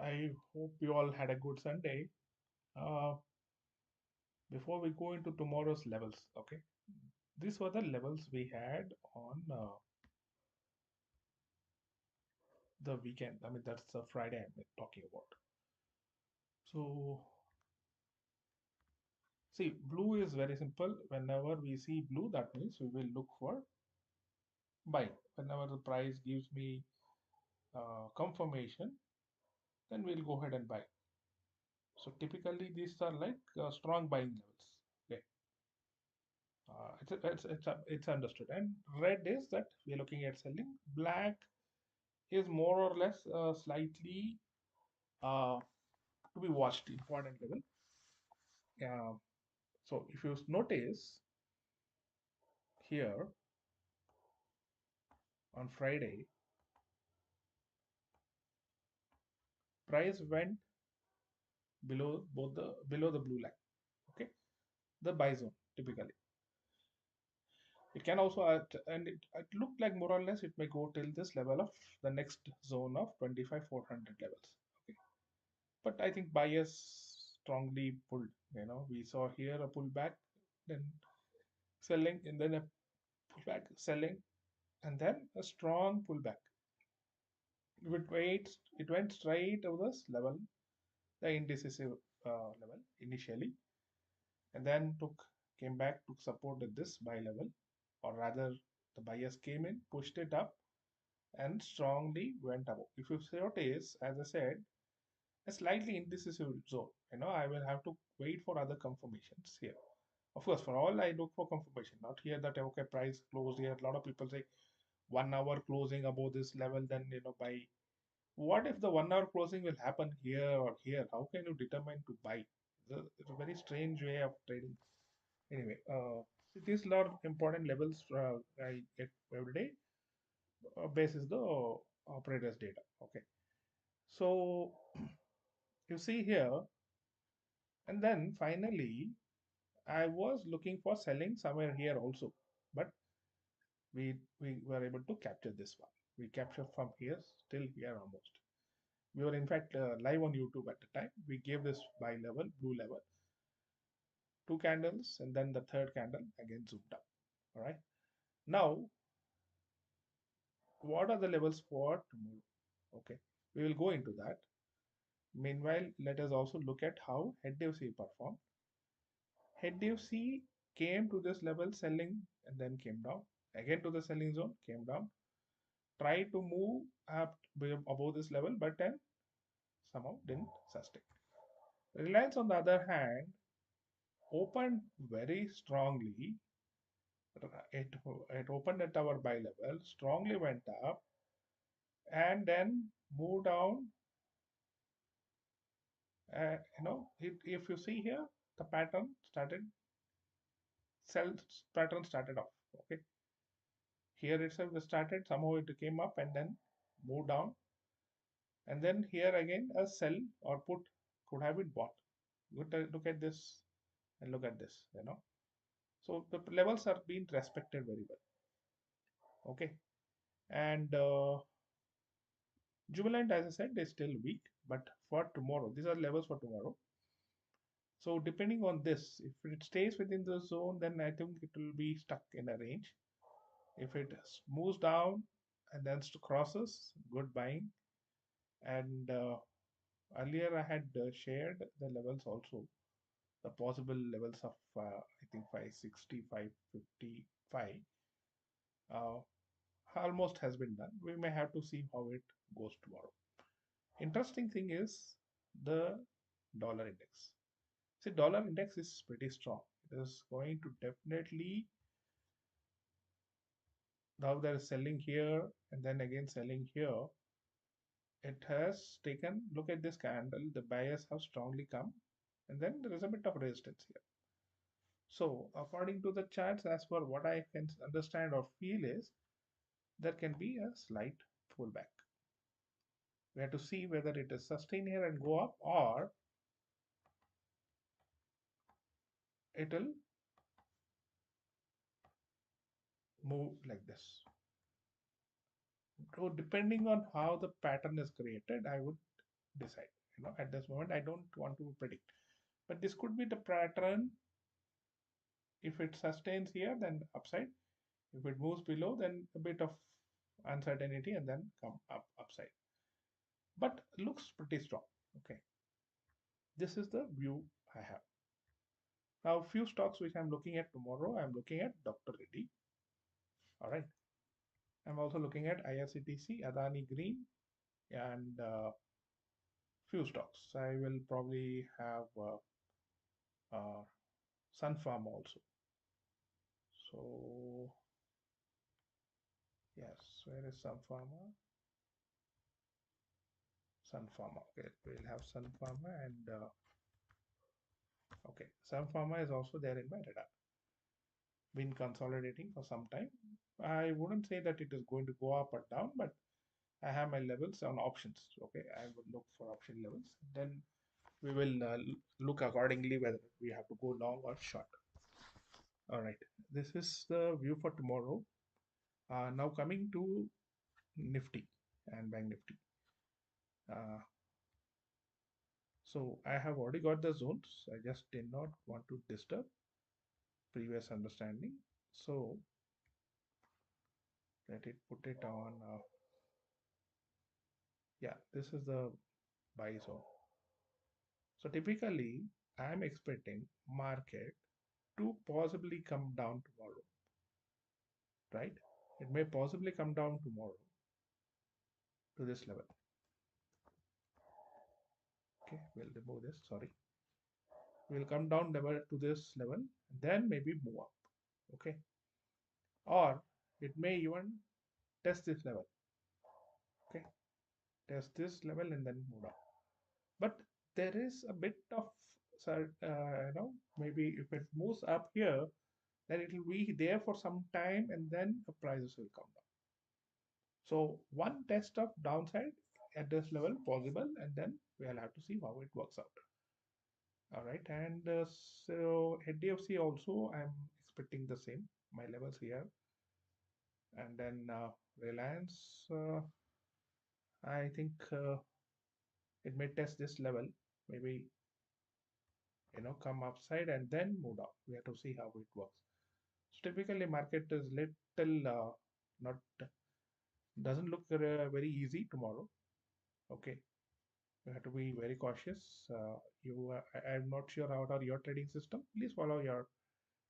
I hope you all had a good Sunday. Uh, Before we go into tomorrow's levels, okay, these were the levels we had on the weekend. I mean, that's the Friday I'm talking about. So, see, blue is very simple. Whenever we see blue, that means we will look for buy. Whenever the price gives me confirmation, then we'll go ahead and buy. So, typically, these are like strong buying levels. Okay, it's understood. And red is that we're looking at selling. Black is more or less slightly uh, to be watched important level. Uh, so if you notice here on Friday, price went below the blue line. Okay, the buy zone typically. It can also and it looked like more or less it may go till this level of the next zone of 25,400 levels. Okay, but I think buyers strongly pulled. We saw here a pullback, then selling, and then a pullback, selling, and then a strong pullback. It went straight over this level, the indecisive level initially, and then came back, took support at this buy level, or rather, the buyers came in, pushed it up, and strongly went above. If you notice, as I said, a slightly indecisive zone. I will have to wait for other confirmations here. Of course, for all I look for confirmation, not here that okay, price closed here. A lot of people say 1 hour closing above this level, then buy. What if the 1 hour closing will happen here or here? How can you determine to buy? It's a very strange way of trading. Anyway, these are important levels I get every day basis the operator's data. Okay, so you see here, and then finally I was looking for selling somewhere here also, but we were able to capture this one. We captured from here till here almost. We were in fact live on YouTube at the time. We gave this buy level, blue level, two candles, and then the third candle again zoomed up. All right. Now, what are the levels for tomorrow? Okay, we will go into that. Meanwhile, let us also look at how HDFC performed. HDFC came to this level selling and then came down again to the selling zone, came down, tried to move up above this level, but then somehow didn't sustain. Reliance, on the other hand, opened very strongly. It opened at our buy level, strongly went up, and then moved down. If you see here, the sell pattern started off. Okay, here itself started, somehow it came up and then moved down, and then here again a sell or put could have been bought. Look at this and look at this. So the levels are being respected very well. Okay, and Jubilant, as I said, is still weak, but for tomorrow, these are levels for tomorrow. So depending on this, if it stays within the zone, then I think it will be stuck in a range. If it moves down and then crosses, good buying. And earlier I had shared the levels also, the possible levels of I think 560, 555. Uh, Almost has been done. We may have to see how it goes tomorrow. Interesting thing is the dollar index. See, dollar index is pretty strong. It is going to definitely, now there is selling here and then again selling here. It has taken, look at this candle, the buyers have strongly come, and then there is a bit of resistance here. So according to the charts, as per what I can understand or feel is, there can be a slight pullback. We have to see whether it is sustain here and go up, or it will move like this. So depending on how the pattern is created, I would decide. At this moment, I don't want to predict. But this could be the pattern. If it sustains here, then upside. If it moves below, then a bit of uncertainty and then come up upside. But looks pretty strong. Okay. This is the view I have. Now, few stocks which I'm looking at tomorrow, I'm looking at Dr. Reddy. All right. I'm also looking at IRCTC, Adani Green, and few stocks. I will probably have uh, Sun Pharma also. So, yes, where is Sun Pharma? Sun Pharma. Okay, we'll have Sun Pharma and okay, Sun Pharma is also there in my radar. Been consolidating for some time. I wouldn't say that it is going to go up or down, but I have my levels on options. Okay, I will look for option levels. Then we will look accordingly whether we have to go long or short. All right, this is the view for tomorrow. Now coming to Nifty and Bank Nifty. Uh, so I have already got the zones. I just did not want to disturb previous understanding. So let it put it on. Yeah, this is the buy zone. So typically, I am expecting market to possibly come down tomorrow, right? It may possibly come down tomorrow to this level. Okay, we'll remove this. Sorry, we'll come down level to this level, then maybe move up. Okay, or it may even test this level. Okay, test this level and then move up. But there is a bit of maybe if it moves up here, then it will be there for some time and then the prices will come down. So one test of downside at this level possible, and then we'll have to see how it works out. All right, and so HDFC also I'm expecting the same, my levels here, and then Reliance, I think it may test this level, maybe come upside and then move down. We have to see how it works. So typically market is little not doesn't look very easy tomorrow. Okay, you have to be very cautious. I'm not sure how are your trading system. Please follow your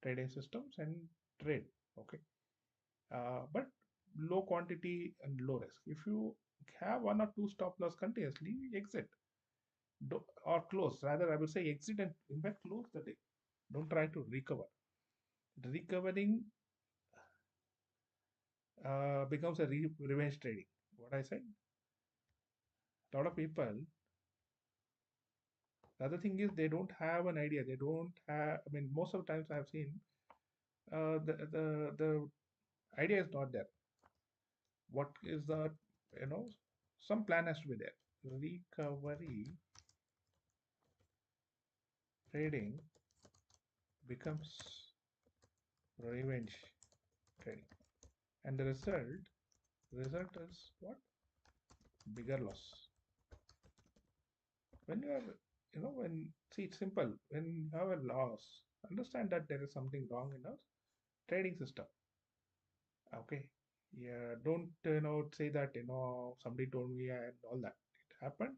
trading systems and trade. Okay, but low quantity and low risk. If you have one or two stop loss continuously, exit. Or close. Rather, I will say exit and in fact close the day. Don't try to recover. Recovering becomes a revenge trading. What I said. A lot of people. The other thing is they don't have an idea. They don't have. I mean, most of the times I have seen the idea is not there. What is the some plan has to be there. Recovery trading becomes revenge trading, and the result is what? Bigger loss. When you are when see it's simple. When you have a loss, understand that there is something wrong in our trading system. Okay, yeah, don't say that somebody told me and all that. It happened.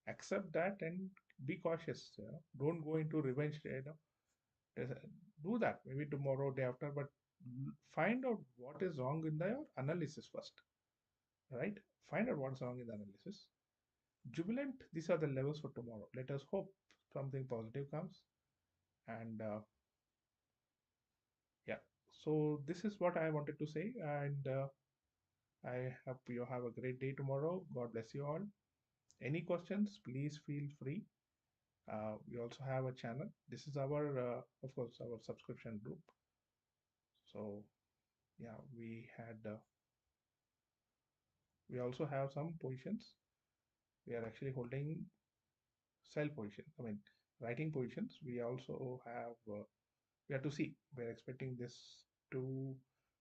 Accept that and be cautious. Don't go into revenge. Do that maybe tomorrow, day after, but find out what is wrong in the analysis first. Right? Find out what's wrong in the analysis. Jubilant. These are the levels for tomorrow. Let us hope something positive comes. And yeah, so this is what I wanted to say. And I hope you have a great day tomorrow. God bless you all. Any questions, please feel free. We also have a channel. This is our, of course, our subscription group. So yeah, we also have some positions. We are actually holding sell position. I mean, writing positions. We also have, we have to see. We're expecting this two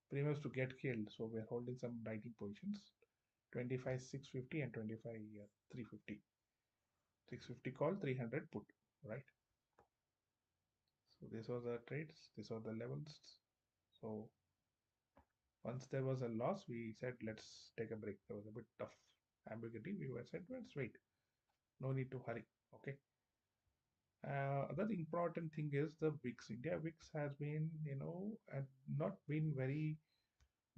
premiums to get killed. So we're holding some writing positions, 25 650 and 25 350. 650 call, 300 put, right? So this was the trades, these are the levels. So once there was a loss, we said let's take a break. There was a bit of ambiguity. We were said let's wait. No need to hurry. Okay. Other important thing is the VIX. India VIX has been, not been very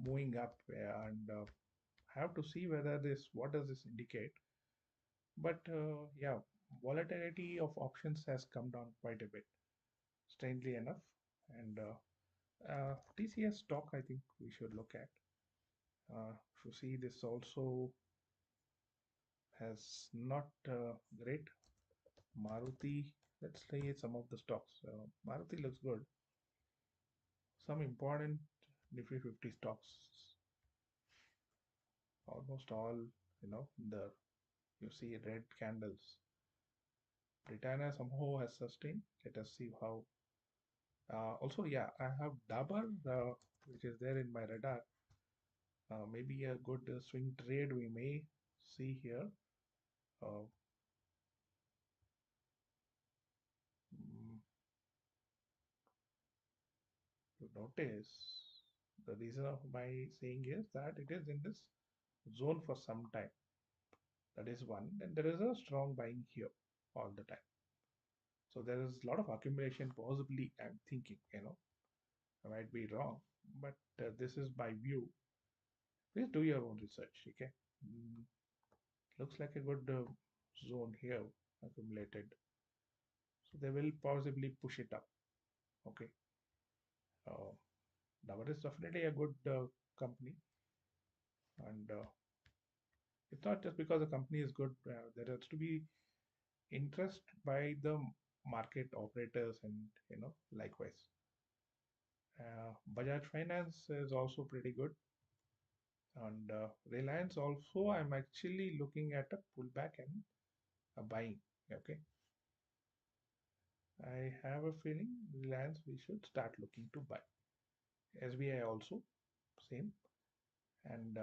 moving up, and have to see whether this what does this indicate. But yeah, volatility of options has come down quite a bit, strangely enough. And TCS stock, I think we should look at. If you see, this also has not great. Maruti, let's say some of the stocks. Maruti looks good. Some important Nifty 50 stocks, almost all, the you see red candles. Britannia somehow has sustained. Let us see how. Also, yeah, I have Dabar, which is there in my radar. Maybe a good swing trade we may see here. Uh, mm, to notice, the reason of my saying is that it is in this zone for some time. That is one. And there is a strong buying here all the time. So there is a lot of accumulation, possibly, I'm thinking, I might be wrong, but this is my view. Please do your own research, okay? Mm, Looks like a good zone here accumulated. So they will possibly push it up, okay? Uh, Davar is definitely a good company, and it's not just because the company is good. There has to be interest by the market operators, and likewise. Bajaj Finance is also pretty good, and Reliance also. I'm actually looking at a pullback and a buying. Okay, I have a feeling Reliance we should start looking to buy. SBI also same, and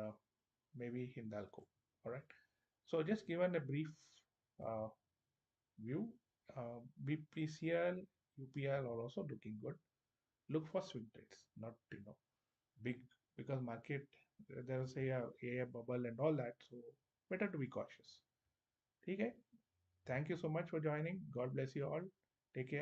maybe Hindalco. All right. So just given a brief uh, view, BPCL, UPL are also looking good. Look for swing trades, not big, because market there's a bubble and all that. So better to be cautious. Okay. Thank you so much for joining. God bless you all. Take care.